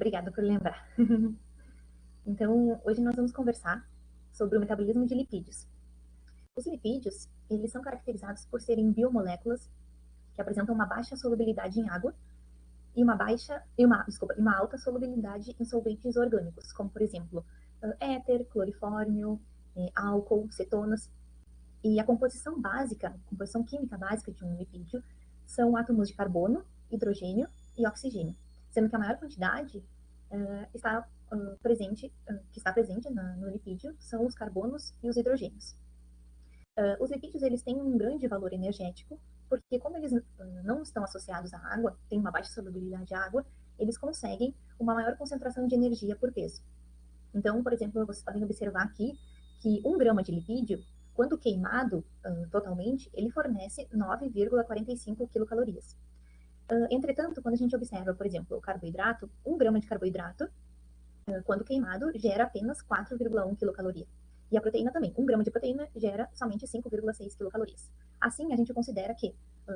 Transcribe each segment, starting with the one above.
Obrigada por lembrar. Então, hoje nós vamos conversar sobre o metabolismo de lipídios. Os lipídios, eles são caracterizados por serem biomoléculas que apresentam uma baixa solubilidade em água e uma alta solubilidade em solventes orgânicos, como, por exemplo, éter, clorifórmio, álcool, cetonas. E a composição química básica de um lipídio são átomos de carbono, hidrogênio e oxigênio, sendo que a maior quantidade que está presente no lipídio são os carbonos e os hidrogênios. Os lipídios eles têm um grande valor energético, porque como eles não estão associados à água, têm uma baixa solubilidade à água, eles conseguem uma maior concentração de energia por peso. Então, por exemplo, vocês podem observar aqui que 1 grama de lipídio, quando queimado totalmente, ele fornece 9,45 quilocalorias. Entretanto, quando a gente observa, por exemplo, o carboidrato, 1 grama de carboidrato, quando queimado, gera apenas 4,1 quilocaloria. E a proteína também, 1 grama de proteína gera somente 5,6 quilocalorias. Assim, a gente considera que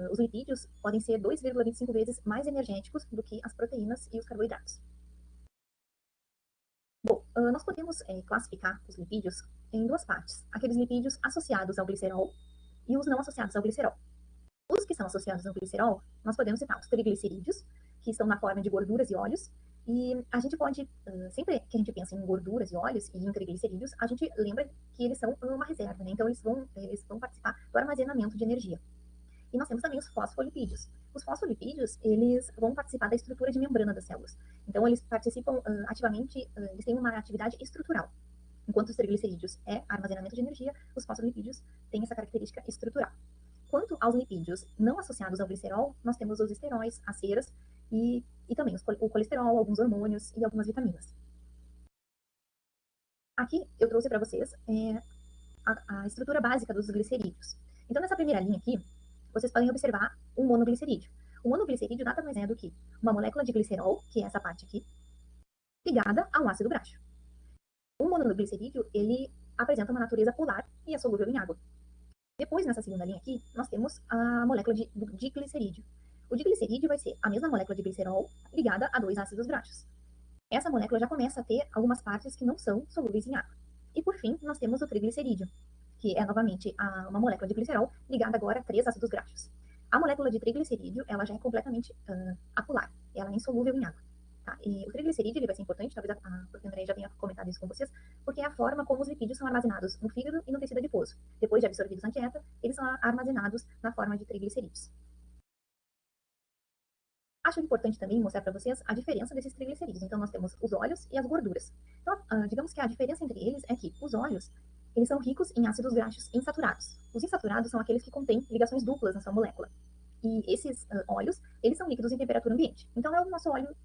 os lipídios podem ser 2,25 vezes mais energéticos do que as proteínas e os carboidratos. Bom, nós podemos classificar os lipídios em duas partes. Aqueles lipídios associados ao glicerol e os não associados ao glicerol. Os que são associados ao glicerol, nós podemos citar os triglicerídeos, que estão na forma de gorduras e óleos. E a gente pode, sempre que a gente pensa em gorduras e óleos e em triglicerídeos, a gente lembra que eles são uma reserva, né? Então eles vão participar do armazenamento de energia. E nós temos também os fosfolipídios. Os fosfolipídios, eles vão participar da estrutura de membrana das células. Então eles participam ativamente, eles têm uma atividade estrutural. Enquanto os triglicerídeos é armazenamento de energia, os fosfolipídios têm essa característica estrutural. Quanto aos lipídios não associados ao glicerol, nós temos os esteróis, as ceras e também o colesterol, alguns hormônios e algumas vitaminas. Aqui eu trouxe para vocês a estrutura básica dos glicerídeos. Então, nessa primeira linha aqui, vocês podem observar um monoglicerídeo. O monoglicerídeo nada mais é do que uma molécula de glicerol, que é essa parte aqui, ligada a um ácido graxo. O monoglicerídeo, ele apresenta uma natureza polar e é solúvel em água. Depois, nessa segunda linha aqui, nós temos a molécula de diglicerídeo. O diglicerídeo vai ser a mesma molécula de glicerol ligada a 2 ácidos graxos. Essa molécula já começa a ter algumas partes que não são solúveis em água. E por fim, nós temos o triglicerídeo, que é novamente uma molécula de glicerol ligada agora a 3 ácidos graxos. A molécula de triglicerídeo, ela já é completamente apolar, ela é insolúvel em água. Tá? E o triglicerídeo ele vai ser importante, talvez a professora André já tenha comentado isso com vocês, porque é a forma como os lipídios são armazenados no fígado e no tecido adiposo. Depois de absorvidos na dieta, eles são armazenados na forma de triglicerídeos. Acho importante também mostrar para vocês a diferença desses triglicerídeos. Então, nós temos os óleos e as gorduras. Então, digamos que a diferença entre eles é que os óleos, eles são ricos em ácidos graxos insaturados. Os insaturados são aqueles que contêm ligações duplas na sua molécula. E esses óleos, eles são líquidos em temperatura ambiente. Então, é o nosso óleo,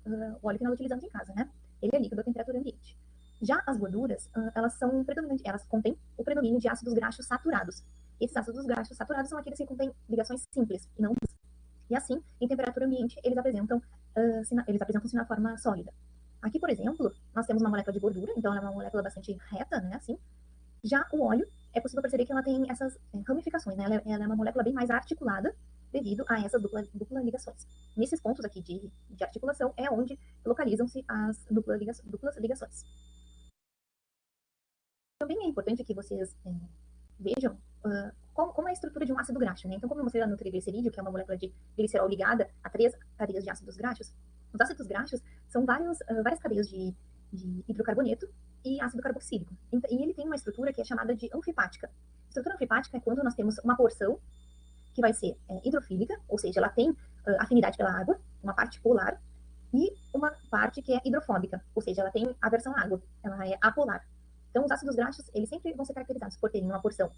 o óleo que nós utilizamos em casa, né? Ele é líquido a temperatura ambiente. Já as gorduras, elas contêm o predomínio de ácidos graxos saturados. Esses ácidos graxos saturados são aqueles que contêm ligações simples e não duplas. E assim, em temperatura ambiente, eles apresentam-se na forma sólida. Aqui, por exemplo, nós temos uma molécula de gordura, então ela é uma molécula bastante reta, né, assim. Já o óleo, é possível perceber que ela tem essas ramificações, né, ela é uma molécula bem mais articulada devido a essas duplas ligações. Nesses pontos aqui de articulação é onde localizam-se as duplas ligações. Também é importante que vocês vejam como é a estrutura de um ácido graxo, né? Então, como eu mostrei lá no triglicerídeo, que é uma molécula de glicerol ligada a 3 cadeias de ácidos graxos, os ácidos graxos são várias cadeias de hidrocarboneto e ácido carboxílico. E ele tem uma estrutura que é chamada de anfipática. Estrutura anfipática é quando nós temos uma porção que vai ser hidrofílica, ou seja, ela tem afinidade pela água, uma parte polar, e uma parte que é hidrofóbica, ou seja, ela tem aversão à água, ela é apolar. Então, os ácidos graxos, eles sempre vão ser caracterizados por terem uma porção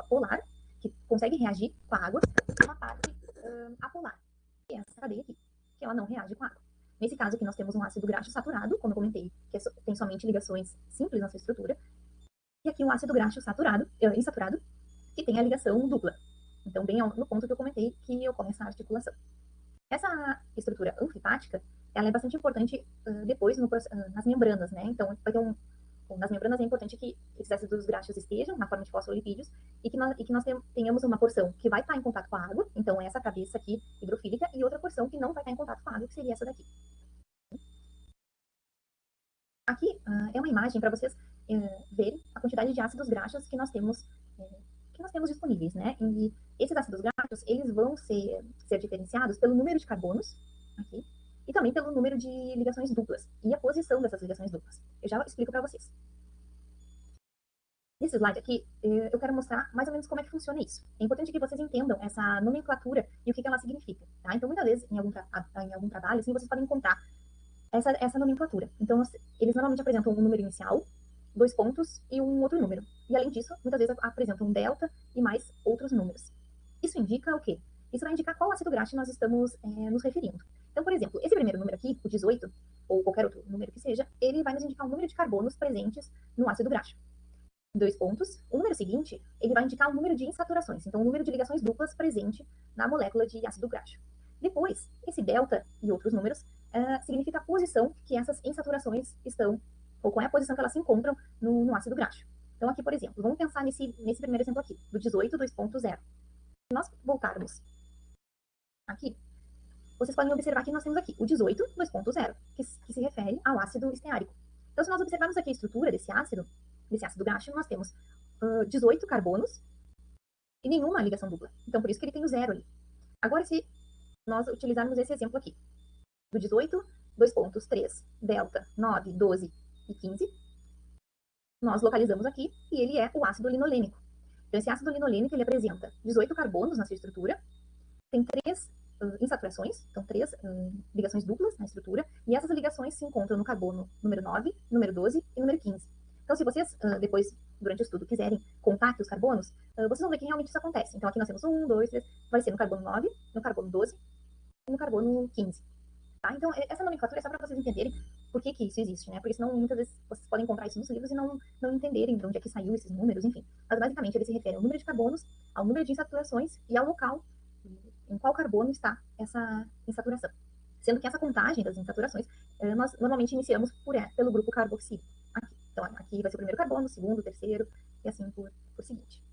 polar, que consegue reagir com a água, e uma parte apolar, que é essa cadeia aqui, que ela não reage com a água. Nesse caso aqui, nós temos um ácido graxo saturado, como eu comentei, que tem somente ligações simples na sua estrutura, e aqui um ácido graxo insaturado, que tem a ligação dupla. Então, bem no ponto que eu comentei, que ocorre essa articulação. Essa estrutura anfipática, ela é bastante importante depois nas membranas, né? Então, vai ter nas membranas é importante que esses ácidos graxos estejam na forma de fosfolipídios e que nós tenhamos uma porção que vai estar em contato com a água, então essa cabeça aqui hidrofílica, e outra porção que não vai estar em contato com a água, que seria essa daqui. Aqui é uma imagem para vocês verem a quantidade de ácidos graxos que nós temos disponíveis, né? E esses ácidos graxos, eles vão ser diferenciados pelo número de carbonos, aqui, e também pelo número de ligações duplas e a posição dessas ligações duplas. Eu já explico para vocês. Nesse slide aqui, eu quero mostrar mais ou menos como é que funciona isso. É importante que vocês entendam essa nomenclatura e o que ela significa, tá? Então, muitas vezes, em algum trabalho, assim, vocês podem encontrar essa nomenclatura. Então, eles normalmente apresentam um número inicial, 2 pontos e um outro número. E, além disso, muitas vezes apresentam um delta e mais outros números. Isso indica o quê? Isso vai indicar qual ácido graxo nós estamos nos referindo. Então, por exemplo, esse primeiro número aqui, o 18, ou qualquer outro número que seja, ele vai nos indicar o número de carbonos presentes no ácido graxo. 2 pontos. O número seguinte, ele vai indicar o número de insaturações, então o número de ligações duplas presente na molécula de ácido graxo. Depois, esse delta e outros números significa a posição que essas insaturações estão, ou qual é a posição que elas se encontram no ácido graxo. Então, aqui, por exemplo, vamos pensar nesse primeiro exemplo aqui, do 18, 2.0. Se nós voltarmos aqui, vocês podem observar que nós temos aqui o 18, 2.0, que se refere ao ácido esteárico. Então, se nós observarmos aqui a estrutura desse ácido graxo, nós temos 18 carbonos e nenhuma ligação dupla. Então, por isso que ele tem o zero ali. Agora, se nós utilizarmos esse exemplo aqui, do 18, 2 pontos, 3, delta, 9, 12 e 15, nós localizamos aqui e ele é o ácido linolênico. Então, esse ácido linolênico, ele apresenta 18 carbonos na sua estrutura, tem 3 insaturações, então 3 ligações duplas na estrutura, e essas ligações se encontram no carbono número 9, número 12 e número 15. Então, se vocês depois, durante o estudo, quiserem contar aqui os carbonos, vocês vão ver que realmente isso acontece. Então, aqui nós temos 1, 2, 3, vai ser no carbono 9, no carbono 12 e no carbono 15. Tá? Então, essa nomenclatura é só para vocês entenderem por que isso existe, né? Porque senão, muitas vezes, vocês podem encontrar isso nos livros e não entenderem de onde é que saiu esses números, enfim. Mas, basicamente, ele se refere ao número de carbonos, ao número de insaturações e ao local em qual carbono está essa insaturação. Sendo que essa contagem das insaturações, nós normalmente iniciamos pelo grupo carboxílico. Aqui. Então, aqui vai ser o primeiro carbono, o segundo, o terceiro, e assim por seguinte.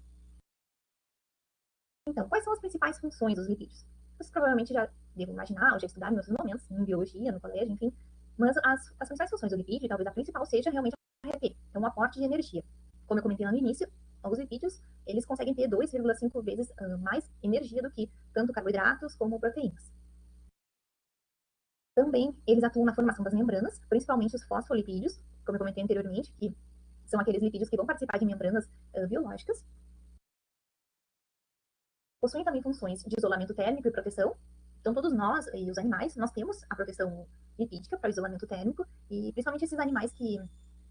Então, quais são as principais funções dos lipídios? Vocês provavelmente já devem imaginar, ou já estudaram em outros momentos, em biologia, no colégio, enfim. Mas as principais funções do lipídio, talvez a principal seja realmente a ATP, é um aporte de energia. Como eu comentei lá no início, os lipídios, eles conseguem ter 2,5 vezes mais energia do que tanto carboidratos como proteínas. Também, eles atuam na formação das membranas, principalmente os fosfolipídios, como eu comentei anteriormente, que são aqueles lipídios que vão participar de membranas biológicas. Possuem também funções de isolamento térmico e proteção. Então, todos nós e os animais, nós temos a proteção lipídica para o isolamento térmico, e principalmente esses animais que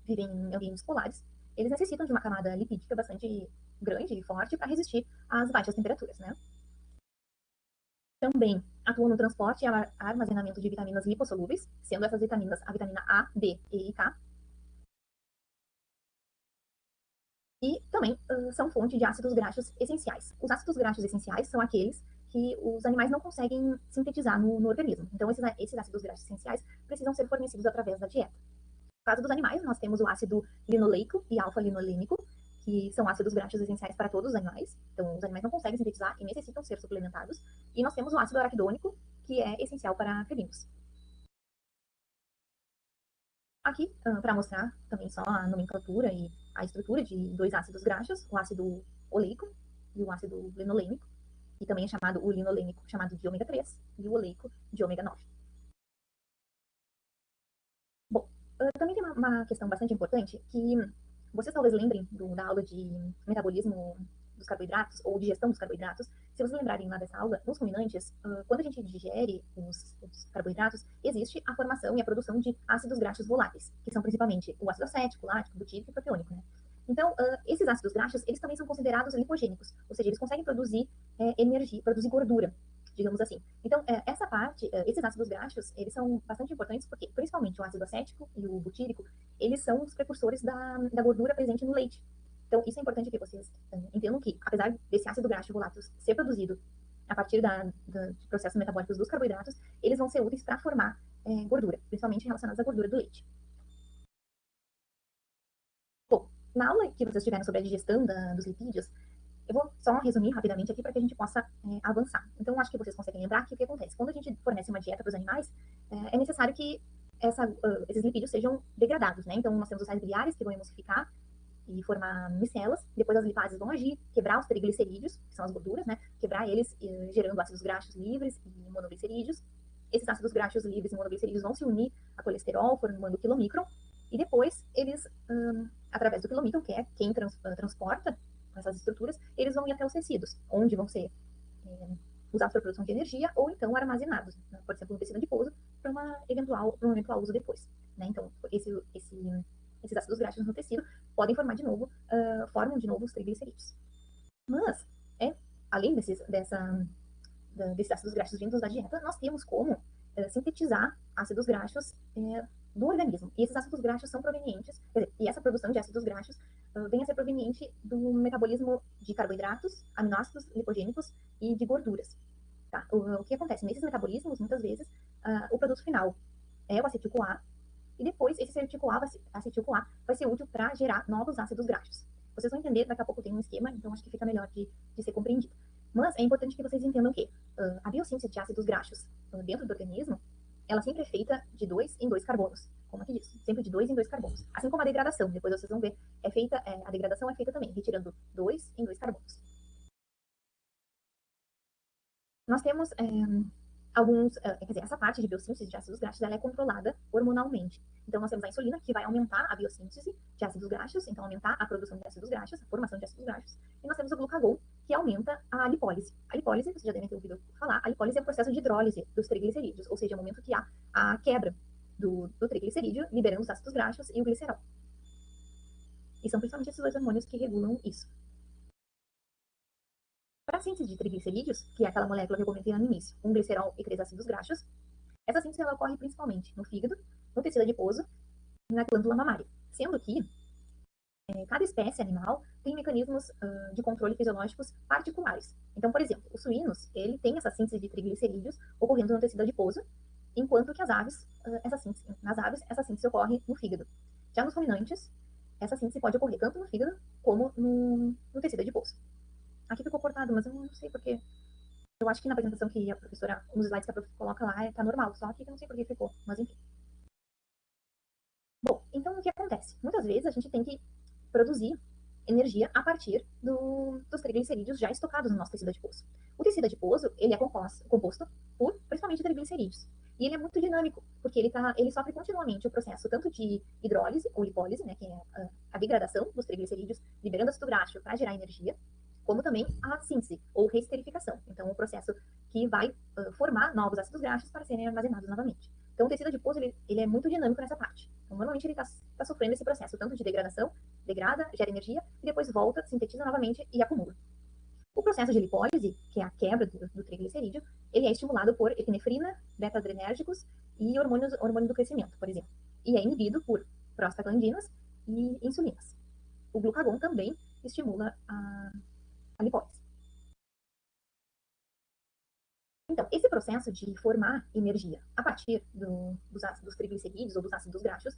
vivem em ambientes polares, eles necessitam de uma camada lipídica bastante grande e forte para resistir às baixas temperaturas, né? Também atuam no transporte e armazenamento de vitaminas lipossolúveis, sendo essas vitaminas a vitamina A, D, E e K. E também são fonte de ácidos graxos essenciais. Os ácidos graxos essenciais são aqueles que os animais não conseguem sintetizar no organismo. Então, esses ácidos graxos essenciais precisam ser fornecidos através da dieta. No caso dos animais, nós temos o ácido linoleico e alfa-linolênico, que são ácidos graxos essenciais para todos os animais. Então, os animais não conseguem sintetizar e necessitam ser suplementados. E nós temos o ácido araquidônico, que é essencial para felinos. Aqui, para mostrar também só a nomenclatura e a estrutura de dois ácidos graxos, o ácido oleico e o ácido linolênico, que também é chamado o linolênico chamado de ômega 3 e o oleico de ômega 9. Bom, também tem uma questão bastante importante que vocês talvez lembrem da aula de metabolismo dos carboidratos ou digestão dos carboidratos. Se vocês lembrarem lá dessa aula, nos ruminantes, quando a gente digere os carboidratos, existe a formação e a produção de ácidos graxos voláteis, que são principalmente o ácido acético, lático, butírico e proteônico, né? Então, esses ácidos graxos, eles também são considerados lipogênicos, ou seja, eles conseguem produzir energia, produzir gordura, digamos assim. Então, essa parte, esses ácidos graxos, eles são bastante importantes porque, principalmente o ácido acético e o butírico, eles são os precursores da gordura presente no leite. Então, isso é importante que vocês entendam que, apesar desse ácido graxo volátil ser produzido a partir de processos metabólicos dos carboidratos, eles vão ser úteis para formar gordura, principalmente relacionados à gordura do leite. Bom, na aula que vocês tiveram sobre a digestão dos lipídios, eu vou só resumir rapidamente aqui para que a gente possa avançar. Então, acho que vocês conseguem lembrar que o que acontece? Quando a gente fornece uma dieta para os animais, é necessário que esses lipídios sejam degradados, né? Então, nós temos os sais biliares que vão emulsificar e formar micelas, depois as lipases vão agir, quebrar os triglicerídeos, que são as gorduras, né? Quebrar eles, gerando ácidos graxos livres e monoglicerídeos. Esses ácidos graxos livres e monoglicerídeos vão se unir a colesterol, formando o quilomicron, e depois eles, através do quilomicron, que é quem transporta essas estruturas, eles vão ir até os tecidos, onde vão ser usados para produção de energia ou então armazenados, né? Por exemplo, no tecido adiposo, para um eventual uso depois, né? Então, esses ácidos graxos no tecido podem formar de novo, formam de novo os triglicerídeos. Mas, além desses ácidos graxos vindos da dieta, nós temos como sintetizar ácidos graxos do organismo. E esses ácidos graxos são provenientes, e essa produção de ácidos graxos vem a ser proveniente do metabolismo de carboidratos, aminoácidos lipogênicos e de gorduras. Tá? O que acontece? Nesses metabolismos, muitas vezes, o produto final é o acetil-CoA, e depois esse acetil-CoA vai ser útil para gerar novos ácidos graxos. Vocês vão entender, daqui a pouco tem um esquema, então acho que fica melhor de ser compreendido. Mas é importante que vocês entendam que a biossíntese de ácidos graxos dentro do organismo, ela sempre é feita de 2 em 2 carbonos, como aqui diz, sempre de 2 em 2 carbonos. Assim como a degradação, depois vocês vão ver, a degradação é feita também, retirando 2 em 2 carbonos. Nós temos essa parte de biossíntese de ácidos graxos, ela é controlada hormonalmente. Então, nós temos a insulina, que vai aumentar a biossíntese de ácidos graxos, então aumentar a produção de ácidos graxos, a formação de ácidos graxos. E nós temos o glucagon, que aumenta a lipólise. A lipólise, vocês já devem ter ouvido falar, a lipólise é o processo de hidrólise dos triglicerídeos, ou seja, é o momento que há a quebra do triglicerídeo, liberando os ácidos graxos e o glicerol. E são principalmente esses dois hormônios que regulam isso. Para a síntese de triglicerídeos, que é aquela molécula que eu comentei no início, um glicerol e 3 ácidos graxos, essa síntese ela ocorre principalmente no fígado, no tecido adiposo e na glândula mamária. Sendo que cada espécie animal tem mecanismos de controle fisiológicos particulares. Então, por exemplo, os suínos, ele tem essa síntese de triglicerídeos ocorrendo no tecido adiposo, enquanto que nas aves, essa síntese ocorre no fígado. Já nos ruminantes, essa síntese pode ocorrer tanto no fígado como no tecido adiposo. Aqui ficou cortado, mas eu não sei porque. Eu acho que na apresentação que a professora, nos slides que a professora coloca lá, tá normal, só que eu não sei por que ficou, mas enfim. Bom, então o que acontece? Muitas vezes a gente tem que produzir energia a partir dos triglicerídeos já estocados no nosso tecido adiposo. O tecido adiposo, ele é composto por, principalmente, triglicerídeos. E ele é muito dinâmico, porque ele sofre continuamente o processo tanto de hidrólise ou lipólise, né, que é a degradação dos triglicerídeos, liberando ácido graxo para gerar energia, como também a síntese, ou reesterificação. Então, o processo que vai formar novos ácidos graxos para serem armazenados novamente. Então, o tecido adiposo, ele é muito dinâmico nessa parte. Então, normalmente, ele está sofrendo esse processo, tanto de degradação, degrada, gera energia, e depois volta, sintetiza novamente e acumula. O processo de lipólise, que é a quebra do triglicerídeo, ele é estimulado por epinefrina, beta-adrenérgicos e hormônio do crescimento, por exemplo. E é inibido por prostaglandinas e insulinas. O glucagon também estimula a lipólise. Então, esse processo de formar energia a partir dos triglicerídeos ou dos ácidos graxos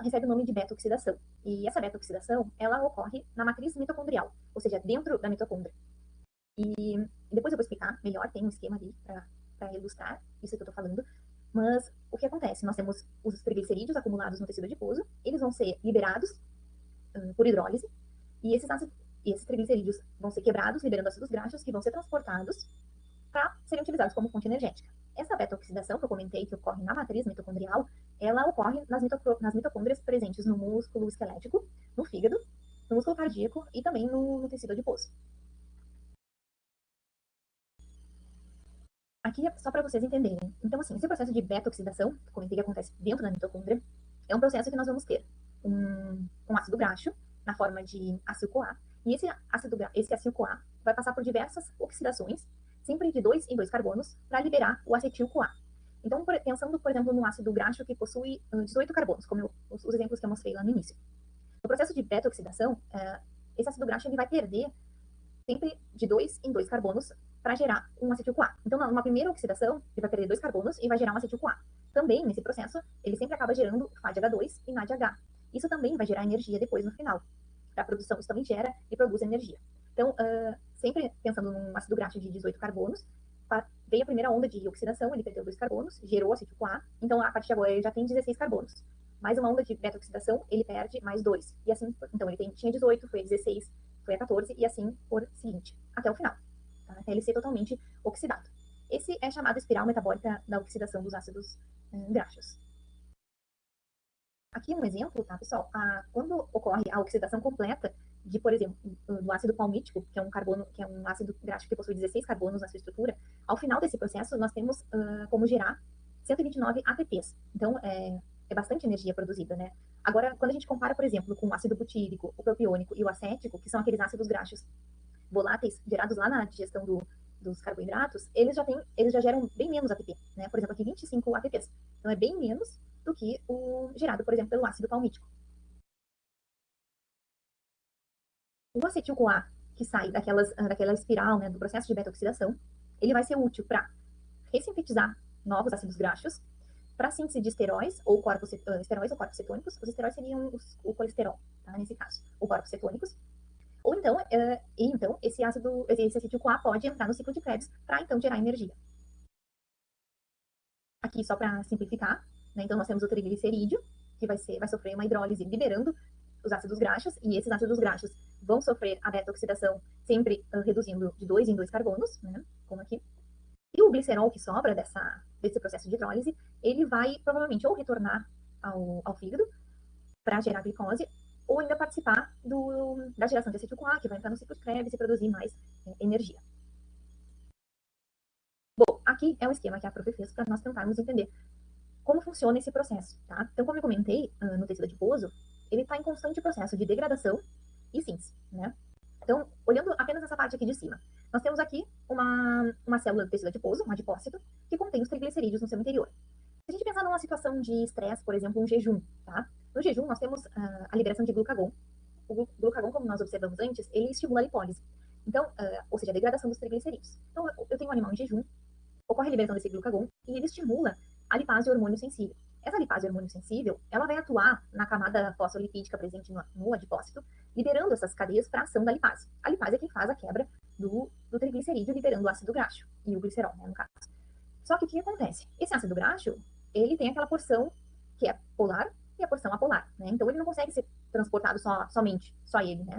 recebe o nome de beta-oxidação. E essa beta-oxidação, ela ocorre na matriz mitocondrial, ou seja, dentro da mitocôndria. E depois eu vou explicar melhor, tem um esquema ali para ilustrar isso que eu estou falando. Mas o que acontece? Nós temos os triglicerídeos acumulados no tecido adiposo, eles vão ser liberados por hidrólise, e esses triglicerídeos vão ser quebrados, liberando ácidos graxos, que vão ser transportados para serem utilizados como fonte energética. Essa beta-oxidação que eu comentei, que ocorre na matriz mitocondrial, ela ocorre nas mitocôndrias presentes no músculo esquelético, no fígado, no músculo cardíaco e também no tecido adiposo. Aqui é só para vocês entenderem. Então, assim, esse processo de beta-oxidação, que comentei que acontece dentro da mitocôndria, é um processo que nós vamos ter um ácido graxo na forma de acetil-CoA, e esse acetil-CoA vai passar por diversas oxidações, sempre de 2 em 2 carbonos, para liberar o acetil-CoA. Então, pensando, por exemplo, num ácido graxo que possui 18 carbonos, como os exemplos que eu mostrei lá no início. No processo de beta-oxidação, esse ácido graxo ele vai perder sempre de 2 em 2 carbonos para gerar um acetil-CoA. Então, numa primeira oxidação, ele vai perder 2 carbonos e vai gerar um acetil-CoA. Também, nesse processo, ele sempre acaba gerando FADH2 e NADH. Isso também vai gerar energia depois no final. A produção, isso também gera e produz energia. Então, sempre pensando num ácido graxo de 18 carbonos, veio a primeira onda de oxidação, ele perdeu 2 carbonos, gerou acetil-CoA, então a partir de agora ele já tem 16 carbonos. Mais uma onda de beta-oxidação, ele perde mais 2. E assim, então ele tinha 18, foi a 16, foi a 14, e assim por seguinte, até o final, tá? Até ele ser totalmente oxidado. Esse é chamado espiral metabólica da oxidação dos ácidos graxos. Aqui um exemplo, tá, pessoal? Quando ocorre a oxidação completa de, por exemplo, do ácido palmítico, que é um carbono, que é um ácido graxo que possui 16 carbonos na sua estrutura, ao final desse processo nós temos como gerar 129 ATPs. Então é bastante energia produzida, né? Agora, quando a gente compara, por exemplo, com o ácido butírico, o propiônico e o acético, que são aqueles ácidos graxos voláteis gerados lá na digestão dos carboidratos, eles já geram bem menos ATP, né? Por exemplo, aqui 25 ATPs. Então é bem menos do que o gerado, por exemplo, pelo ácido palmítico. O acetil-CoA, que sai daquela espiral, né, do processo de beta-oxidação, ele vai ser útil para ressintetizar novos ácidos graxos, para síntese de esteróis ou corpos cetônicos. Os esteróis seriam o colesterol, tá, nesse caso, ou corpos cetônicos. Ou então, esse acetil-CoA pode entrar no ciclo de Krebs para então gerar energia. Aqui, só para simplificar, né, então nós temos o triglicerídeo, que vai sofrer uma hidrólise liberando os ácidos graxos, e esses ácidos graxos vão sofrer a beta-oxidação, sempre reduzindo de 2 em 2 carbonos, né, como aqui. E o glicerol que sobra desse processo de hidrólise, ele vai provavelmente ou retornar ao fígado para gerar glicose, ou ainda participar da geração de acetil-CoA, que vai entrar no ciclo de Krebs e produzir mais energia. Bom, aqui é o esquema que a prof fez para nós tentarmos entender como funciona esse processo, tá? Então, como eu comentei no tecido adiposo, ele está em constante processo de degradação e síntese, né? Então, olhando apenas essa parte aqui de cima, nós temos aqui uma célula do tecido adiposo, um adipócito, que contém os triglicerídeos no seu interior. Se a gente pensar numa situação de estresse, por exemplo, um jejum, tá? No jejum, nós temos a liberação de glucagon. O glucagon, como nós observamos antes, ele estimula a lipólise. Então, ou seja, a degradação dos triglicerídeos. Então, eu tenho um animal em jejum, ocorre a liberação desse glucagon e ele estimula a lipase hormônio sensível. Essa lipase hormônio sensível, ela vai atuar na camada fosfolipídica presente no adipócito, liberando essas cadeias para a ação da lipase. A lipase é quem faz a quebra do triglicerídeo, liberando o ácido graxo e o glicerol, né, no caso. Só que o que acontece? Esse ácido graxo, ele tem aquela porção que é polar e a porção apolar, né? Então ele não consegue ser transportado só ele, né?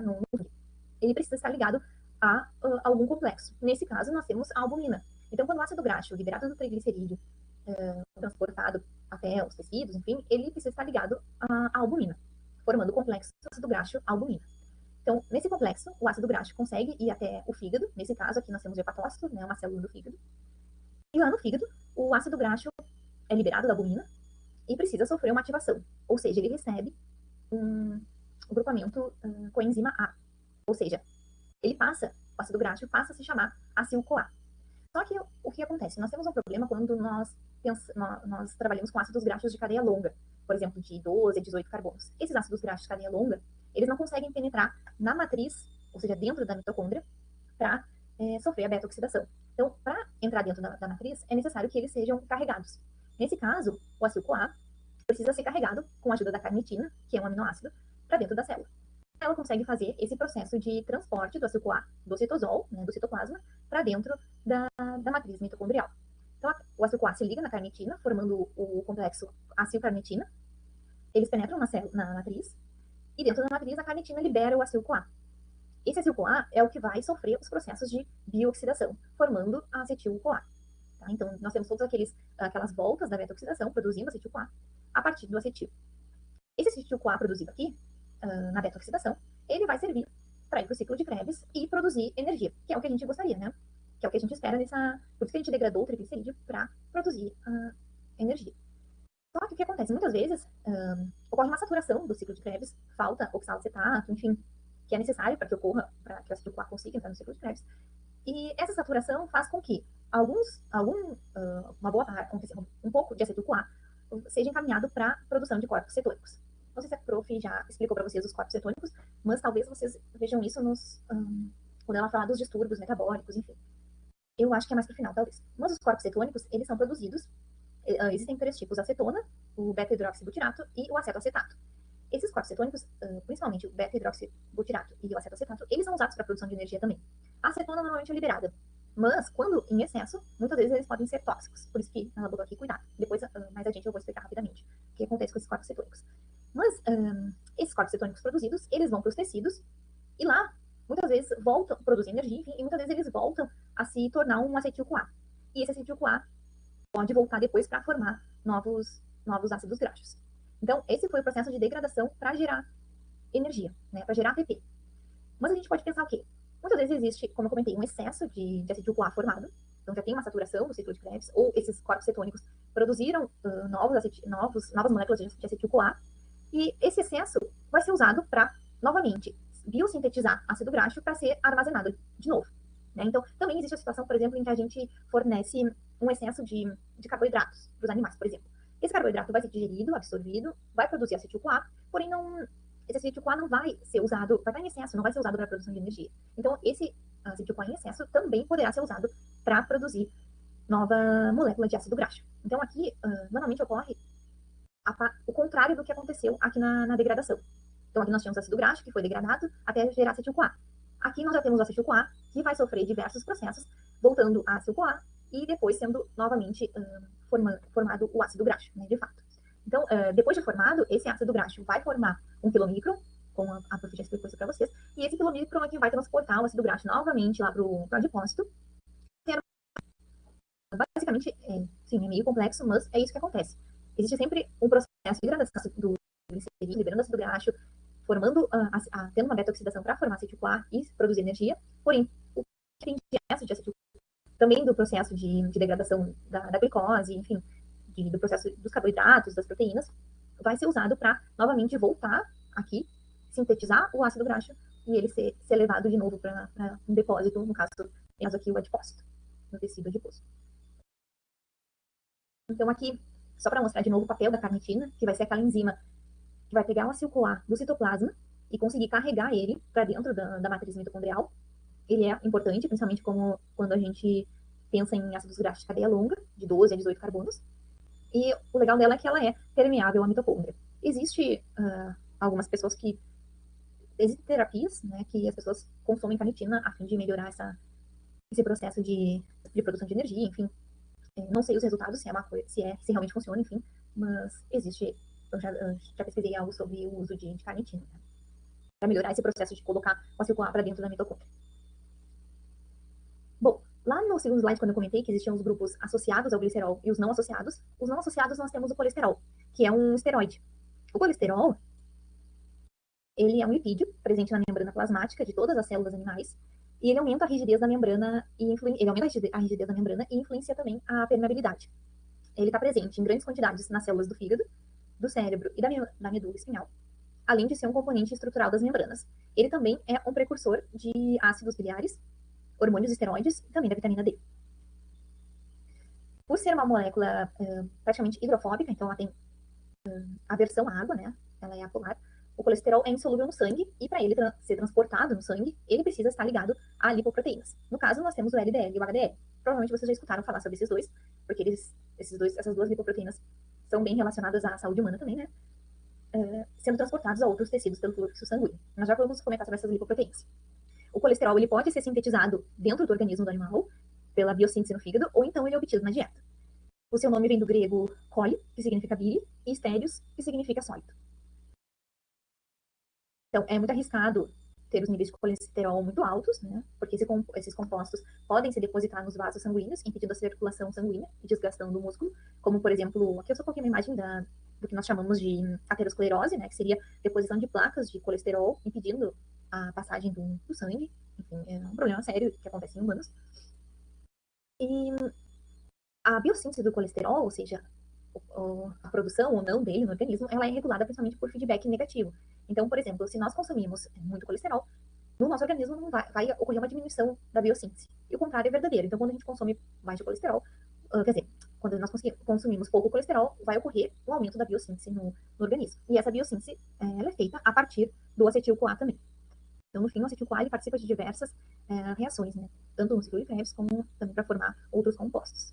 Ele precisa estar ligado a algum complexo. Nesse caso, nós temos a albumina. Então, quando o ácido graxo liberado do triglicerídeo transportado até os tecidos, enfim, ele precisa estar ligado à albumina, formando o complexo ácido graxo-albumina. Então, nesse complexo, o ácido graxo consegue ir até o fígado. Nesse caso, aqui nós temos o hepatócito, né, uma célula do fígado. E lá no fígado, o ácido graxo é liberado da albumina e precisa sofrer uma ativação. Ou seja, ele recebe um grupamento coenzima A. Ou seja, o ácido graxo passa a se chamar acil-CoA. Só que o que acontece? Nós temos um problema quando nós trabalhamos com ácidos graxos de cadeia longa, por exemplo, de 12 a 18 carbonos. Esses ácidos graxos de cadeia longa, eles não conseguem penetrar na matriz, ou seja, dentro da mitocôndria, para sofrer a beta-oxidação. Então, para entrar dentro da matriz, é necessário que eles sejam carregados. Nesse caso, o acil-CoA precisa ser carregado com a ajuda da carnitina, que é um aminoácido, para dentro da célula. Ela consegue fazer esse processo de transporte do acil-CoA, do citosol, né, do citoplasma, para dentro da matriz mitocondrial. Então, o acil-CoA se liga na carnitina, formando o complexo acil-carnitina. Eles penetram na matriz, e dentro da matriz a carnitina libera o acil-CoA. Esse acil-CoA é o que vai sofrer os processos de bioxidação, formando a acetil-CoA. Tá? Então, nós temos todas aquelas voltas da beta-oxidação produzindo acetil-CoA a partir do acetil. Esse acetil-CoA produzido aqui, na beta-oxidação, ele vai servir para ir para o ciclo de Krebs e produzir energia, que é o que a gente gostaria, né? Que é o que a gente espera por isso que a gente degradou o triglicerídeo para produzir energia. Só que o que acontece? Muitas vezes ocorre uma saturação do ciclo de Krebs, falta oxalacetato, enfim, que é necessário para que ocorra, para que o acetil-CoA consiga entrar no ciclo de Krebs. E essa saturação faz com que uma boa parte, um pouco de acetil-CoA seja encaminhado para a produção de corpos cetônicos. Não sei se a prof já explicou para vocês os corpos cetônicos, mas talvez vocês vejam isso quando ela falar dos distúrbios metabólicos, enfim. Eu acho que é mais para o final, talvez. Mas os corpos cetônicos, eles são produzidos, existem três tipos: acetona, o beta-hidroxibutirato e o acetoacetato. Esses corpos cetônicos, principalmente o beta-hidroxibutirato e o acetoacetato, eles são usados para a produção de energia também. A acetona normalmente é liberada Mas, quando em excesso, muitas vezes eles podem ser tóxicos. Por isso que ela botou aqui cuidado. Depois, mais adiante, eu vou explicar rapidamente o que acontece com esses corpos cetônicos. Mas, esses corpos cetônicos produzidos, eles vão para os tecidos e lá, muitas vezes, voltam, produzem energia, enfim, e muitas vezes eles voltam a se tornar um acetil-CoA. E esse acetil-CoA pode voltar depois para formar novos ácidos graxos. Então, esse foi o processo de degradação para gerar energia, né, para gerar ATP. Mas a gente pode pensar o quê? Muitas vezes existe, como eu comentei, um excesso de acetil-CoA formado, então já tem uma saturação no ciclo de Krebs, ou esses corpos cetônicos produziram novas moléculas de acetil-CoA, e esse excesso vai ser usado para, novamente, biosintetizar ácido graxo para ser armazenado de novo. Né? Então, também existe a situação, por exemplo, em que a gente fornece um excesso de carboidratos para os animais, por exemplo. Esse carboidrato vai ser digerido, absorvido, vai produzir acetil-CoA, porém esse acetil-CoA não vai ser usado, vai estar em excesso, não vai ser usado para a produção de energia. Então, esse acetil-CoA em excesso também poderá ser usado para produzir nova molécula de ácido graxo. Então, aqui, normalmente ocorre o contrário do que aconteceu aqui na degradação. Então, aqui nós tínhamos ácido graxo, que foi degradado até gerar acetil-CoA. Aqui nós já temos o acetil-CoA, que vai sofrer diversos processos, voltando a acetil-CoA e depois sendo novamente formado o ácido graxo, né, de fato. Então, depois de formado, esse ácido graxo vai formar um quilomicron, como a prof já explicou isso para vocês, e esse quilomicron aqui vai transportar o ácido graxo novamente lá para o adipócito. Basicamente, sim, é meio complexo, mas é isso que acontece. Existe sempre um processo de degradação do glicerina, liberando ácido graxo, formando, tendo uma beta-oxidação para formar acetil-CoA e produzir energia, porém, o que tem de excesso de acetil-CoA, também do processo de degradação da glicose, enfim, do processo dos carboidratos, das proteínas, vai ser usado para novamente voltar aqui, sintetizar o ácido graxo e ele ser levado de novo para um depósito, no caso aqui o adipócito, no tecido adiposo. Então aqui, só para mostrar de novo o papel da carnitina, que vai ser aquela enzima que vai pegar o acetil-CoA do citoplasma e conseguir carregar ele para dentro da matriz mitocondrial. Ele é importante, principalmente quando a gente pensa em ácidos graxos de cadeia longa, de 12 a 18 carbonos. E o legal dela é que ela é permeável à mitocôndria. Existe algumas pessoas que... Existem terapias, né, que as pessoas consomem carnitina a fim de melhorar esse processo de produção de energia, enfim. Não sei os resultados, se realmente funciona, enfim, mas existe... Eu já pesquisei algo sobre o uso de carnitina, né, para melhorar esse processo de colocar o acetil-CoA para dentro da mitocôndria. Bom, lá no segundo slide, quando eu comentei que existiam os grupos associados ao glicerol e os não associados nós temos o colesterol, que é um esteroide. O colesterol, ele é um lipídio presente na membrana plasmática de todas as células animais, e ele aumenta a rigidez da membrana e influencia também a permeabilidade. Ele está presente em grandes quantidades nas células do fígado, do cérebro e da medula espinhal, além de ser um componente estrutural das membranas. Ele também é um precursor de ácidos biliares, hormônios esteroides e também da vitamina D. Por ser uma molécula praticamente hidrofóbica, então ela tem aversão à água, né? Ela é apolar. O colesterol é insolúvel no sangue e para ele ser transportado no sangue, ele precisa estar ligado a lipoproteínas. No caso, nós temos o LDL e o HDL. Provavelmente vocês já escutaram falar sobre esses dois, porque essas duas lipoproteínas são bem relacionadas à saúde humana também, né? Sendo transportados a outros tecidos pelo fluxo sanguíneo. Nós já vamos comentar sobre essas lipoproteínas. O colesterol ele pode ser sintetizado dentro do organismo do animal, pela biossíntese no fígado, ou então ele é obtido na dieta. O seu nome vem do grego koli, que significa bile, e stérios, que significa sólido. Então, é muito arriscado ter os níveis de colesterol muito altos, né? Porque esses compostos podem se depositar nos vasos sanguíneos, impedindo a circulação sanguínea e desgastando o músculo, como, por exemplo, aqui eu só coloquei uma imagem do que nós chamamos de aterosclerose, né? Que seria deposição de placas de colesterol, impedindo a passagem do sangue. Enfim, é um problema sério que acontece em humanos. E a biossíntese do colesterol, ou seja, a produção ou não dele no organismo, ela é regulada principalmente por feedback negativo. Então, por exemplo, se nós consumimos muito colesterol, no nosso organismo não vai ocorrer uma diminuição da biossíntese. E o contrário é verdadeiro. Então, quando a gente consome mais de colesterol, quer dizer, quando nós consumimos pouco colesterol, vai ocorrer um aumento da biossíntese no organismo. E essa biossíntese ela é feita a partir do acetil-CoA também. Então, no fim, o acetil-CoA ele participa de diversas reações, né? Tanto no ciclo de Krebs como também para formar outros compostos.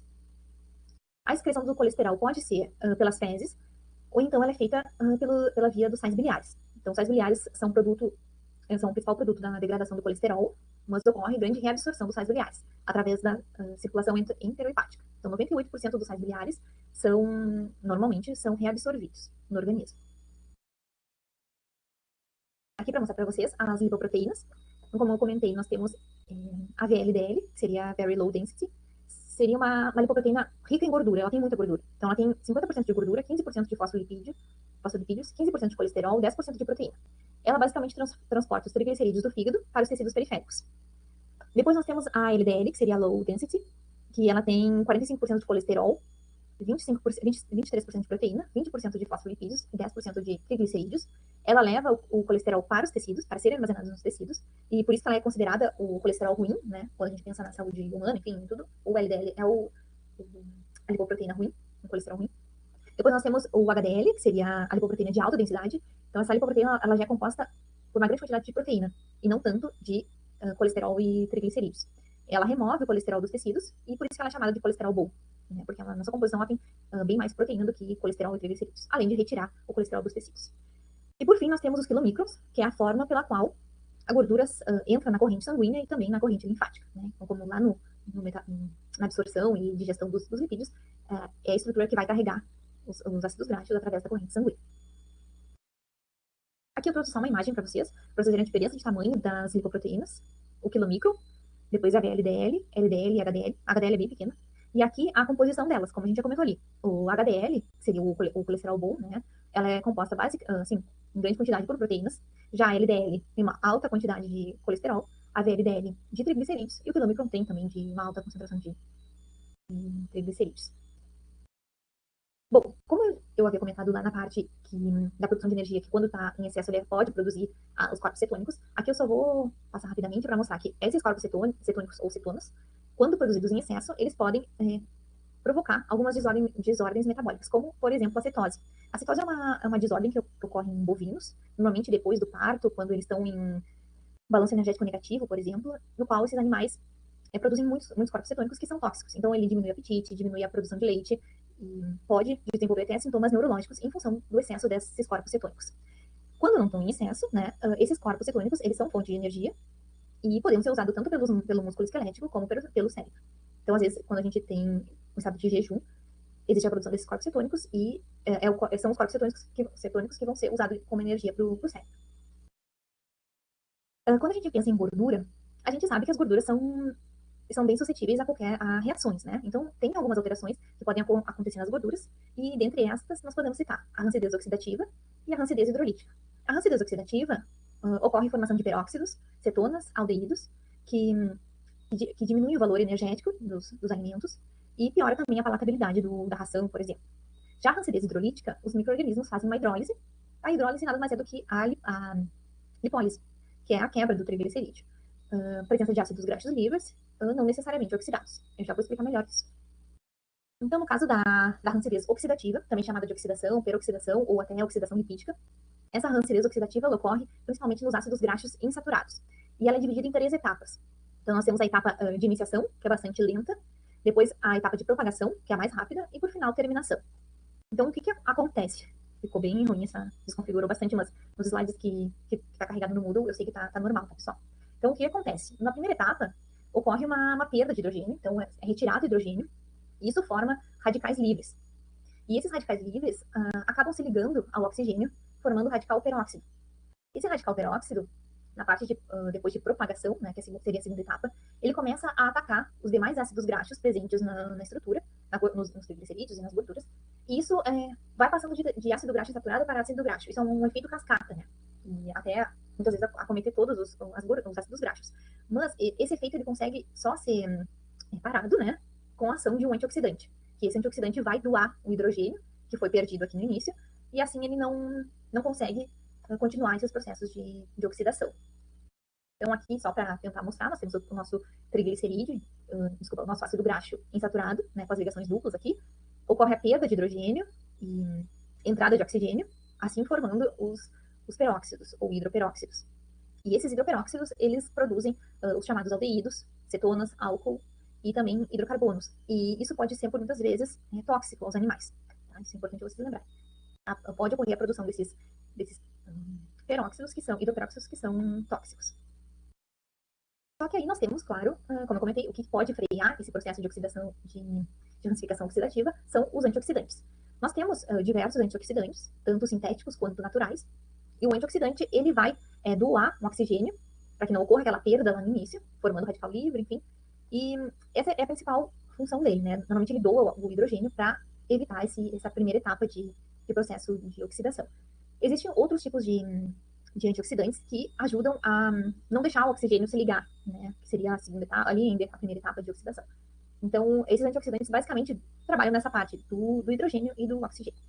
A excreção do colesterol pode ser pelas fezes, ou então ela é feita pela via dos sais biliares. Então, os sais biliares são o principal produto da degradação do colesterol, mas ocorre grande reabsorção dos sais biliares, através da circulação enterohepática. Então, 98% dos sais biliares normalmente são reabsorvidos no organismo. Aqui para mostrar para vocês as lipoproteínas. Então, como eu comentei, nós temos a VLDL, que seria a Very Low Density, seria uma lipoproteína rica em gordura, ela tem muita gordura. Então, ela tem 50% de gordura, 15% de fosfolipídios, 15% de colesterol, 10% de proteína. Ela basicamente transporta os triglicerídeos do fígado para os tecidos periféricos. Depois nós temos a LDL, que seria a Low Density, que ela tem 45% de colesterol, 23% de proteína, 20% de fosfolipídios e 10% de triglicerídeos. Ela leva o colesterol para os tecidos, para serem armazenados nos tecidos, e por isso que ela é considerada o colesterol ruim, né? Quando a gente pensa na saúde humana, enfim, tudo, o LDL é a lipoproteína ruim, o colesterol ruim. Depois nós temos o HDL, que seria a lipoproteína de alta densidade. Então, essa lipoproteína ela já é composta por uma grande quantidade de proteína, e não tanto de colesterol e triglicerídeos. Ela remove o colesterol dos tecidos, e por isso que ela é chamada de colesterol bom, né? Porque a nossa composição ela tem bem mais proteína do que colesterol e triglicerídeos, além de retirar o colesterol dos tecidos. E por fim, nós temos os quilomicrons, que é a forma pela qual a gordura entra na corrente sanguínea e também na corrente linfática, né? Então, como lá na absorção e digestão dos lipídios, é a estrutura que vai carregar os ácidos graxos através da corrente sanguínea. Aqui eu trouxe só uma imagem para vocês verem a diferença de tamanho das lipoproteínas, o quilomicron, depois a VLDL, LDL e HDL. A HDL é bem pequena. E aqui a composição delas, como a gente já comentou ali. O HDL, que seria o colesterol bom, né? Ela é composta assim, em grande quantidade por proteínas. Já a LDL tem uma alta quantidade de colesterol, a VLDL de triglicerídeos, e o quilomicron tem também de uma alta concentração de triglicerídeos. Bom, como eu havia comentado lá na parte da produção de energia, que quando está em excesso ele pode produzir os corpos cetônicos, aqui eu só vou passar rapidamente para mostrar que esses corpos cetônicos ou cetonas, quando produzidos em excesso, eles podem provocar algumas desordens metabólicas, como, por exemplo, a cetose. A cetose é uma desordem que ocorre em bovinos, normalmente depois do parto, quando eles estão em balanço energético negativo, por exemplo, no qual esses animais produzem muitos corpos cetônicos que são tóxicos. Então, ele diminui o apetite, diminui a produção de leite e pode desenvolver até sintomas neurológicos em função do excesso desses corpos cetônicos. Quando não estão em excesso, né, esses corpos cetônicos, eles são fonte de energia e podem ser usados tanto pelo músculo esquelético como pelo cérebro. Então, às vezes, quando a gente tem um estado de jejum, existe a produção desses corpos cetônicos e são os corpos cetônicos que vão ser usados como energia para o cérebro. Quando a gente pensa em gordura, a gente sabe que as gorduras são bem suscetíveis a reações, né? Então, tem algumas alterações que podem acontecer nas gorduras, e dentre estas, nós podemos citar a rancidez oxidativa e a rancidez hidrolítica. A rancidez oxidativa ocorre em formação de peróxidos, cetonas, aldeídos, que diminui o valor energético dos alimentos e piora também a palatabilidade da ração, por exemplo. Já a rancidez hidrolítica, os micro-organismos fazem uma hidrólise. A hidrólise nada mais é do que a lipólise, que é a quebra do triglicerídeo. Presença de ácidos graxos livres, não necessariamente oxidados. Eu já vou explicar melhor isso. Então, no caso da rancidez oxidativa, também chamada de oxidação, peroxidação ou até oxidação lipídica, essa rancidez oxidativa ocorre principalmente nos ácidos graxos insaturados. E ela é dividida em 3 etapas. Então, nós temos a etapa de iniciação, que é bastante lenta, depois a etapa de propagação, que é a mais rápida, e por final, terminação. Então, o que acontece? Ficou bem ruim, desconfigurou bastante, mas nos slides que está carregado no Moodle, eu sei que tá normal, tá, pessoal? Então, o que acontece? Na primeira etapa, ocorre uma perda de hidrogênio, então é retirado hidrogênio, e isso forma radicais livres. E esses radicais livres acabam se ligando ao oxigênio, formando o radical peróxido. Esse radical peróxido, na parte depois de propagação, né, que seria a segunda etapa, ele começa a atacar os demais ácidos graxos presentes na estrutura, nos triglicerídeos e nas gorduras, e isso vai passando de ácido graxo saturado para ácido graxo. Isso é um efeito cascata, né? E até muitas vezes acometer todos os ácidos graxos. Mas esse efeito ele consegue só ser parado, né, com a ação de um antioxidante. Que esse antioxidante vai doar o hidrogênio, que foi perdido aqui no início, e assim ele não consegue continuar esses processos de oxidação. Então, aqui, só para tentar mostrar, nós temos o nosso triglicerídeo, o nosso ácido graxo insaturado, né, com as ligações duplas aqui. Ocorre a perda de hidrogênio e entrada de oxigênio, assim formando os peróxidos, ou hidroperóxidos. E esses hidroperóxidos, eles produzem os chamados aldeídos, cetonas, álcool e também hidrocarbonos. E isso pode ser, por muitas vezes, tóxico aos animais. Tá? Isso é importante vocês lembrarem. Pode ocorrer a produção desses peróxidos, hidroperóxidos que são tóxicos. Só que aí nós temos, claro, como eu comentei, o que pode frear esse processo de oxidação, de gasificação oxidativa, são os antioxidantes. Nós temos diversos antioxidantes, tanto sintéticos quanto naturais, e o antioxidante, ele vai doar um oxigênio, para que não ocorra aquela perda lá no início, formando radical livre, enfim. E essa é a principal função dele, né? Normalmente ele doa o hidrogênio para evitar essa primeira etapa de processo de oxidação. Existem outros tipos de antioxidantes que ajudam a não deixar o oxigênio se ligar, né? Que seria a segunda etapa, ali a primeira etapa de oxidação. Então, esses antioxidantes basicamente trabalham nessa parte do hidrogênio e do oxigênio.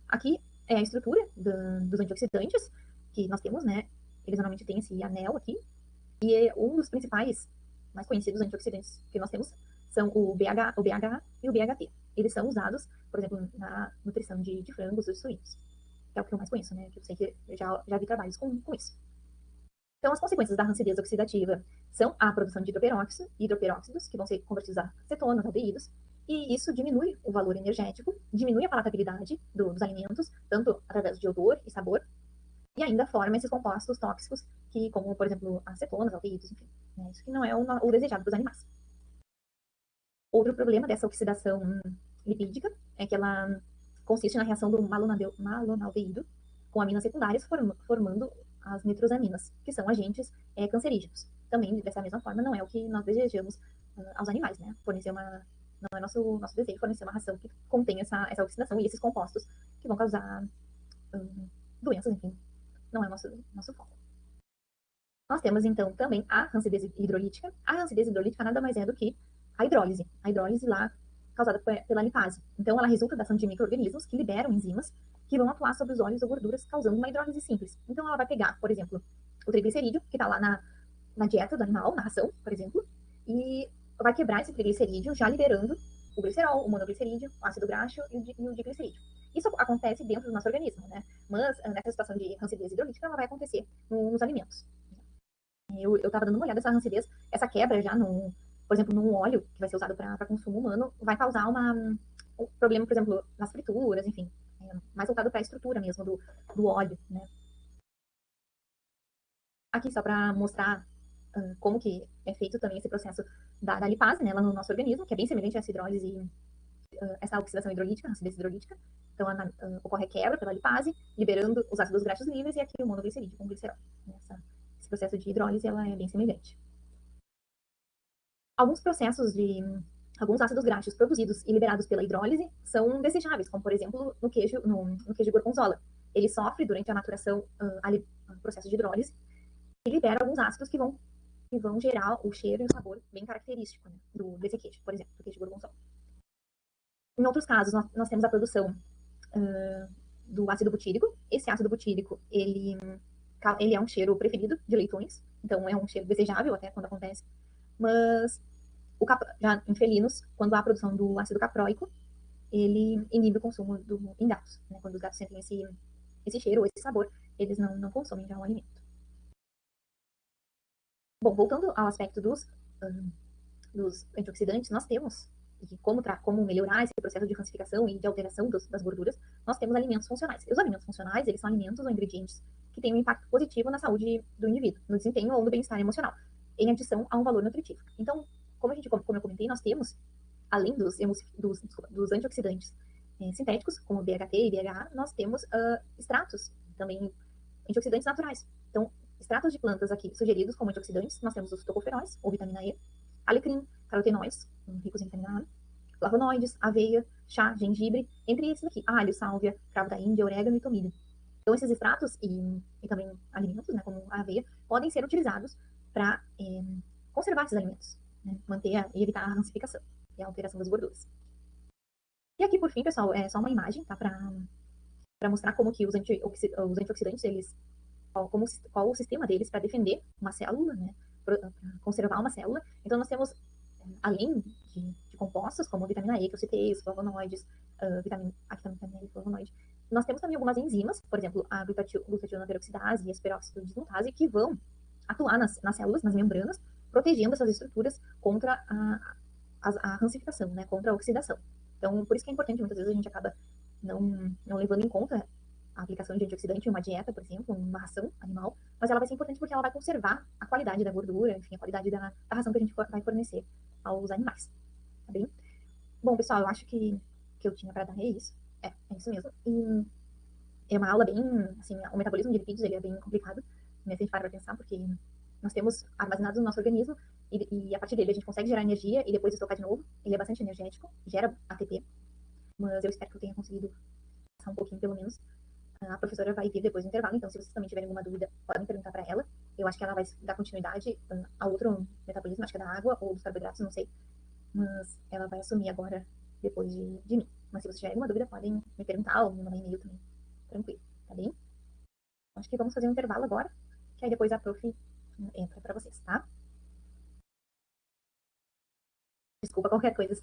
Aqui é a estrutura dos antioxidantes que nós temos, né? Eles normalmente têm esse anel aqui. E um dos principais, mais conhecidos antioxidantes que nós temos são o BHA e o BHT. Eles são usados, por exemplo, na nutrição de frangos e suínos. Que é o que eu mais conheço, né? Que eu sei que eu já vi trabalhos com isso. Então, as consequências da rancidez oxidativa são a produção de hidroperóxidos, que vão ser convertidos a cetonas, aldeídos, e isso diminui o valor energético, diminui a palatabilidade dos alimentos, tanto através de odor e sabor, e ainda forma esses compostos tóxicos, que, como, por exemplo, acetonas, aldeídos, enfim. Né? Isso que não é o desejado dos animais. Outro problema dessa oxidação lipídica é que ela consiste na reação do malonaldeído com aminas secundárias, formando as nitrosaminas, que são agentes cancerígenos. Também, dessa mesma forma, não é o que nós desejamos aos animais, né? Não é nosso desejo fornecer uma ração que contém essa oxidação e esses compostos que vão causar doenças, enfim. Não é o nosso foco. Nós temos, então, também a rancidez hidrolítica. A rancidez hidrolítica nada mais é do que a hidrólise lá causada pela lipase. Então, ela resulta da ação de micro-organismos que liberam enzimas que vão atuar sobre os óleos ou gorduras, causando uma hidrólise simples. Então, ela vai pegar, por exemplo, o triglicerídeo, que está lá na dieta do animal, na ração, por exemplo, e vai quebrar esse triglicerídeo, já liberando o glicerol, o monoglicerídeo, o ácido graxo e o diglicerídeo. Isso acontece dentro do nosso organismo, né? Mas nessa situação de rancidez hidrolítica, ela vai acontecer nos alimentos. Eu estava dando uma olhada nessa rancidez, essa quebra já, por exemplo, num óleo que vai ser usado para consumo humano, vai causar um problema, por exemplo, nas frituras, enfim, mais voltado para a estrutura mesmo do óleo, né? Aqui só para mostrar como que é feito também esse processo da lipase, né, lá no nosso organismo, que é bem semelhante a essa hidrólise e essa oxidação hidrolítica, a acidez hidrolítica. Então, ocorre a quebra pela lipase, liberando os ácidos graxos livres e aqui o monoglicerídeo com glicerol. Esse processo de hidrólise ela é bem semelhante. Alguns ácidos graxos produzidos e liberados pela hidrólise são desejáveis, como por exemplo no queijo gorgonzola. Ele sofre durante a maturação, o processo de hidrólise, e libera alguns ácidos que vão gerar o cheiro e o sabor bem característico, né, desse queijo, por exemplo, do queijo gorgonzola. Em outros casos, nós temos a produção do ácido butírico. Esse ácido butírico, ele é um cheiro preferido de leitões, então é um cheiro desejável até quando acontece. Mas já em felinos, quando há a produção do ácido capróico, ele inibe o consumo em gatos. Né? Quando os gatos sentem esse cheiro ou esse sabor, eles não consomem já o alimento. Bom, voltando ao aspecto dos antioxidantes, nós temos, e como melhorar esse processo de rancificação e de alteração das gorduras, nós temos alimentos funcionais. E os alimentos funcionais, eles são alimentos ou ingredientes que têm um impacto positivo na saúde do indivíduo, no desempenho ou no bem-estar emocional, em adição a um valor nutritivo. Então, como eu comentei, nós temos, além dos antioxidantes sintéticos, como BHT e BHA, nós temos extratos, também antioxidantes naturais. Então, extratos de plantas aqui sugeridos como antioxidantes, nós temos os tocoferóis, ou vitamina E, alecrim, carotenoides, ricos em vitamina A, flavonoides, aveia, chá, gengibre, entre esses aqui, alho, sálvia, cravo da Índia, orégano e tomilho. Então, esses extratos e também alimentos, né, como a aveia, podem ser utilizados para conservar esses alimentos, né, manter e evitar a rancificação e a alteração das gorduras. E aqui, por fim, pessoal, é só uma imagem, tá, para mostrar como que os antioxidantes, eles qual o sistema deles para defender uma célula, né, para conservar uma célula. Então, nós temos, além de compostos, como vitamina E, que eu citei, os flavonoides, aqui também vitamina E e flavonoide, nós temos também algumas enzimas, por exemplo, a glutationa peroxidase e a esperóxido dismutase, que vão atuar nas células, nas membranas, protegendo essas estruturas contra a rancificação, né, contra a oxidação. Então, por isso que é importante, muitas vezes a gente acaba não levando em conta a aplicação de antioxidante em uma dieta, por exemplo, uma ração animal, mas mas ela vai ser importante porque ela vai conservar a qualidade da gordura, enfim, a qualidade da ração que a gente vai fornecer aos animais, tá bem? Bom, pessoal, eu acho que eu tinha para dar é isso. É isso mesmo. E é uma aula bem, assim, o metabolismo de lipídios, ele é bem complicado, né, se a gente para pra pensar, porque nós temos armazenados no nosso organismo e a partir dele a gente consegue gerar energia e depois estocar de novo. Ele é bastante energético, gera ATP, mas eu espero que eu tenha conseguido passar um pouquinho, pelo menos. A professora vai vir depois do intervalo, então se vocês também tiverem alguma dúvida, podem perguntar para ela. Eu acho que ela vai dar continuidade a outro metabolismo, acho que é da água ou dos carboidratos, não sei. Mas ela vai assumir agora depois de mim. Mas se vocês tiverem alguma dúvida, podem me perguntar ou me mandar e-mail também. Tranquilo, tá bem? Acho que vamos fazer um intervalo agora, que aí depois a prof entra para vocês, tá? Desculpa qualquer coisa.